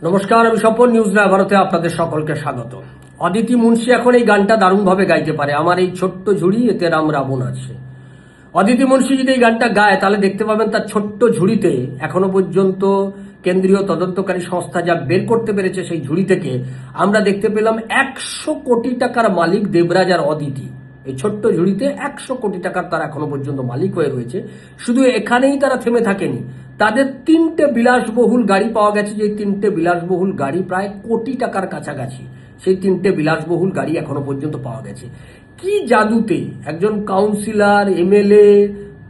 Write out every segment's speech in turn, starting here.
নমস্কার, আমি স্বপন। নিউজ নয়া ভারতে আপনাদের সকলকে স্বাগত। অদিতি মুন্সি এখন এই গানটা দারুণভাবে গাইতে পারে, আমার এই ছোট্ট ঝুড়ি এতে রাম রাবণ আছে। অদিতি মুন্সি যদি এই গানটা গায় তাহলে দেখতে পাবেন তার ছোট্ট ঝুড়িতে এখনো পর্যন্ত কেন্দ্রীয় তদন্তকারী সংস্থা যা বের করতে পেরেছে সেই ঝুড়ি থেকে আমরা দেখতে পেলাম 100 কোটি টাকার মালিক দেবরাজ আর অদিতি। এই ছোট্ট ঝুড়িতে 100 কোটি টাকার তারা এখনো পর্যন্ত মালিক হয়ে রয়েছে। শুধু এখানেই তারা থেমে থাকেনি, তাদের 3টে বিলাসবহুল গাড়ি পাওয়া গেছে, যে 3টে বিলাসবহুল গাড়ি প্রায় কোটি টাকার কাছাকাছি। সেই 3টে বিলাসবহুল গাড়ি এখনো পর্যন্ত পাওয়া গেছে। কি জাদুতে একজন কাউন্সিলর, এমএলএ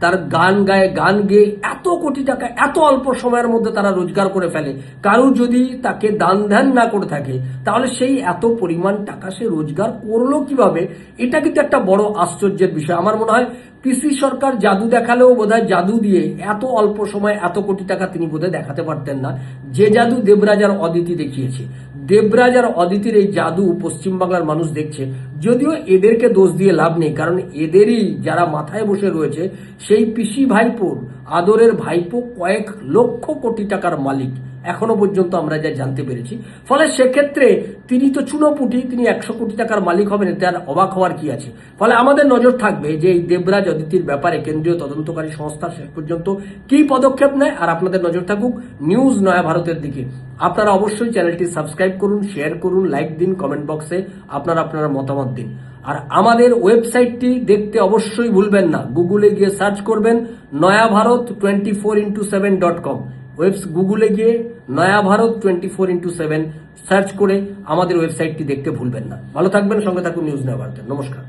তার গান গায়ে, গান গেয়ে এত কোটি টাকা এত অল্প সময়ের মধ্যে তারা রোজগার করে ফেলে। কারো যদি তাকে দান ধ্যান না করে থাকে তাহলে সেই এত পরিমাণ টাকা সে রোজগার করলো কিভাবে, এটা কিন্তু একটা বড় আশ্চর্যের বিষয়। আমার মনে হয় পিসি সরকার জাদু দেখালেও বোধহয় জাদু দিয়ে এত অল্প সময় এত কোটি টাকা তিনি বোধহয় দেখাতে পারতেন না, যে জাদু দেবরাজ আর অদিতি দেখিয়েছে। দেবরাজ আর অদিতির এই জাদু পশ্চিমবাংলার মানুষ দেখছে। যদিও এদেরকে দোষ দিয়ে লাভ নেই, কারণ এদেরই যারা মাথায় বসে রয়েছে সেই পিসি ভাইপোর আদরের ভাইপো কয়েক লক্ষ কোটি টাকার মালিক এখনো পর্যন্ত আমরা যা জানতে পেরেছি। ফলে সেক্ষেত্রে তিনি তো চুনোপুটি, তিনি 100 কোটি টাকার মালিক হবেন, এতে আর অবাক হওয়ার কি আছে। ফলে আমাদের নজর থাকবে যে এই দেবরাজ অদিতির ব্যাপারে কেন্দ্রীয় তদন্তকারী সংস্থা শেষ পর্যন্ত কি পদক্ষেপ নেয়। আর আপনাদের নজর থাকুক নিউজ নয়া ভারতের দিকে। আপনারা অবশ্যই চ্যানেলটি সাবস্ক্রাইব করুন, শেয়ার করুন, লাইক দিন, কমেন্ট বক্সে আপনারা মতামত দিন। আর আমাদের ওয়েবসাইটটি দেখতে অবশ্যই ভুলবেন না, গুগলে গিয়ে সার্চ করবেন noyaBharat24x7.com। গুগলে গিয়ে নয়া ভারত 24x7 সার্চ করে আমাদের ওয়েবসাইটটি দেখতে ভুলবেন না। ভালো থাকবেন, সঙ্গে থাকুন নিউজ নয়া ভারতের। নমস্কার।